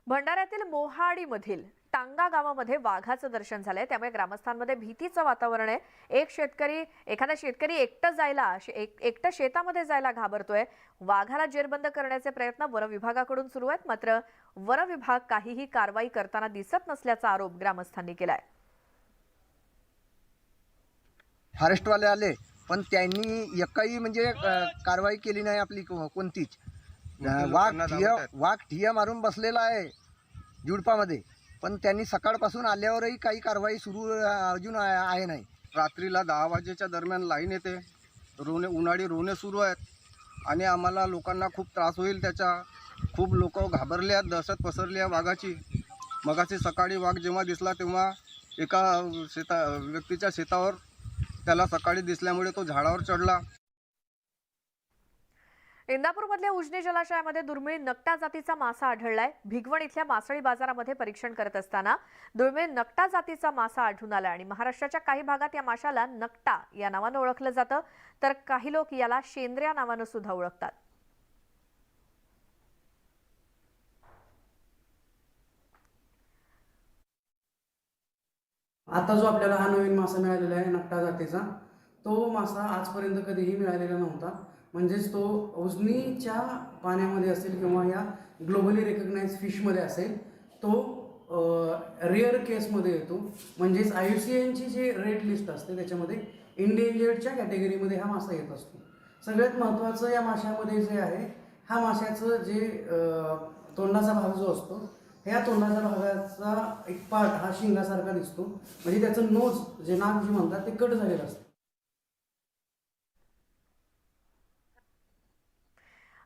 भंडाऱ्यातील मोहाडीमधील टांगा गावामध्ये वाघाचं दर्शन झालंय, त्यामुळे ग्रामस्थांमध्ये भीतीचं वातावरण आहे। एखादा शेतकरी एकटं शेतामध्ये जायला घाबरतोय। वाघाला जेरबंद करण्याचे प्रयत्न वन विभागाकडून सुरू आहेत, मात्र वन विभाग काहीही कारवाई करताना दिसत नसल्याचा आरोप ग्रामस्थांनी केलाय। फॉरेस्टवाले आले पण त्यांनी एकही म्हणजे कारवाई केली नाही आपली कोणतीच। वाघ ठिया मारून बसलेला आहे जुडपामध्ये, पण त्यांनी सकाळपासून आल्यावरही काही कारवाई सुरू अजून आहे नाही। रात्रीला 10 वाजेच्या दरम्यान लाईन येते, उन्हाळी रोणे सुरू आहेत आणि आम्हाला लोकांना खूप त्रास होईल त्याचा। खूप लोक घाबरले आहेत, दहशत पसरली आहे वाघाची। मगाशी सकाळी वाघ जेव्हा दिसला तेव्हा एका व्यक्तीच्या शेतावर त्याला सकाळी दिसल्यामुळे तो झाडावर चढला। इंदापूरमधल्या उजनी जलाशयामध्ये दुर्मिळ नकटा जातीचा मासा आढळलाय। भिगवण इथल्या मासळी बाजारामध्ये परीक्षण करत असताना दुर्मिळ नकटा जातीचा मासा आढळून आला आणि महाराष्ट्राच्या काही भागात या माशाला नकटा या नावानं ओळखलं जातं, तर काही लोक याला शेंद्र्या नावानं सुद्धा ओळखतात। आता जो आपल्याला हा नवीन मासा मिळालेला आहे नकटा जातीचा, तो मासा आजपर्यंत कधीही मिळालेला नव्हता। म्हणजेच तो उजनीच्या पाण्यामध्ये असेल किंवा या ग्लोबली रेकग्नाइज फिशमध्ये असेल, तो रेअर केसमध्ये येतो। म्हणजेच IUCNची जी रेड लिस्ट असते त्याच्यामध्ये इंडेंजर्डच्या कॅटेगरीमध्ये हा मासा येत असतो। सगळ्यात महत्त्वाचं या माशामध्ये जे आहे, हा माशाचं जे तोंडाचा भाग जो असतो, ह्या तोंडाच्या भागाचा एक पार्ट हा शिंगासारखा दिसतो। म्हणजे त्याचं नोज जे नाक जे म्हणतात ते कट झालेलं असतं।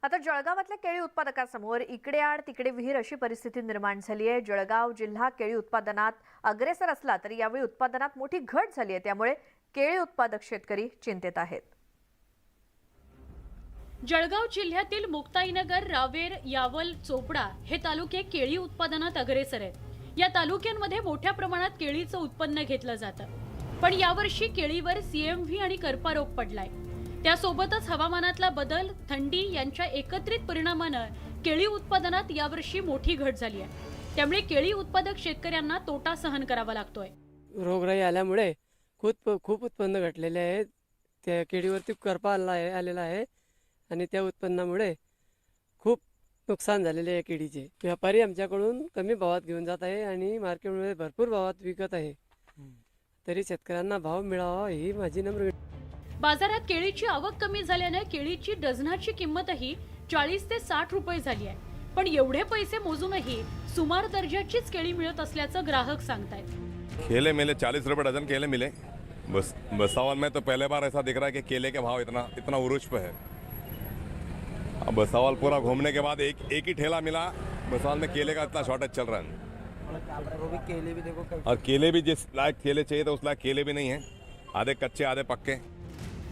आता जळगावातल्या केळी उत्पादकांसमोर इकडे आड तिकडे विहीर अशी परिस्थिती निर्माण झाली आहे। जळगाव जिल्हा केळी उत्पादनात अग्रेसर असला तरी यावेळी उत्पादनात मोठी घट झाली आहे, त्यामुळे केळी उत्पादक शेतकरी चिंतेत आहेत। जळगाव जिल्ह्यातील मुक्ताईनगर, रावेर, यावल, चोपडा हे तालुके केळी उत्पादनात अग्रेसर आहेत। या तालुक्यांमध्ये मोठ्या प्रमाणात केळीचं उत्पन्न घेतलं जातं, पण यावर्षी केळीवर CMV आणि करपा रोग पडलाय। त्यासोबतच हवामानातला बदल, थंडी यांच्या एकत्रित परिणामानं केळी उत्पादनात यावर्षी मोठी घट झाली आहे। त्यामुळे केळी उत्पादक शेतकऱ्यांना तोटा सहन करावा लागतोय। रोगराई आल्यामुळे खूप उत्पन्न घटलेले आहे। त्या केळीवरती करपा आलेला आहे आणि त्या उत्पन्नामुळे खूप नुकसान झालेले आहे केळीचे। व्यापारी आमच्याकडून कमी भावात घेऊन जात आहे आणि मार्केटमध्ये भरपूर भावात विकत आहे, तरी शेतकऱ्यांना भाव मिळावा ही माझी नम्र विनंती। बाजारात केळीची आवक कमी झाल्याने केळीची डझनाची किंमतही 40 ते 60 रुपये झाली आहे, पण एवढे पैसे मोजूनही सुमार दर्जाचीच केळी मिळत असल्याचं ग्राहक सांगतायत। केले मिले 40 रुपए डजन केले मिले। बसावन में तो पहले बार ऐसा दिख रहा है कि केले के भाव इतना उरूज पे है। अब बसावल पूरा घूमने के बाद एक ही ठेला मिला। बसावल में केले का इतना शॉर्टेज चल रहा है, केले भी देखो, और केले भी जिस लायक केले चाहिए तो उस लायक केले भी नहीं है, आधे कच्चे आधे पक्के।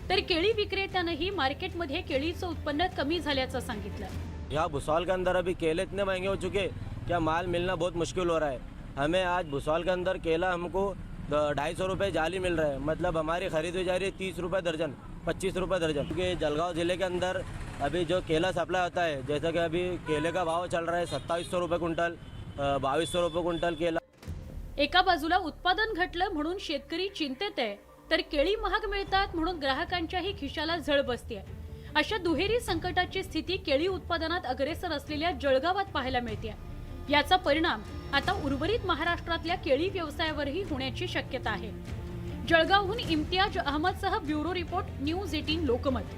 तर केळी विक्रेत्यानंही मार्केटमध्ये केळीचं उत्पन्न कमी झाल्याचं सांगितलं। यहाँ भुसावल के अंदर अभी केले इतने महंगे हो चुके क्या माल मिलना बहुत मुश्किल हो रहा है। हमें आज भुसावल के अंदर केला हमको 250 रुपये जाली मिल रहा है, मतलब हमारी खरीद हुई जा रही है 30 रुपये दर्जन, 25 रुपये दर्जन। क्योंकि जलगांव ज़िले के अंदर अभी जो केला सप्लाई होता है, जैसा कि अभी केले का भाव चल रहा है 2700 रुपये कुंटल, 2200 रुपये कुंटल केला। एका बाजूला उत्पादन घटलं म्हणून शेतकरी चिंतेत आहे, तर केळी महाग मिळतात म्हणून ग्राहकांच्याही खिशाला झळ बसते। अशा दुहेरी संकटाची स्थिती केळी उत्पादनात अग्रेसर असलेल्या जळगावात पाहायला मिळते। याचा परिणाम आता उर्वरित महाराष्ट्रातल्या केळी व्यवसायावरही होण्याची शक्यता आहे। जळगावहून इम्तियाज अहमदसह ब्युरो रिपोर्ट, न्यूज 18 लोकमत।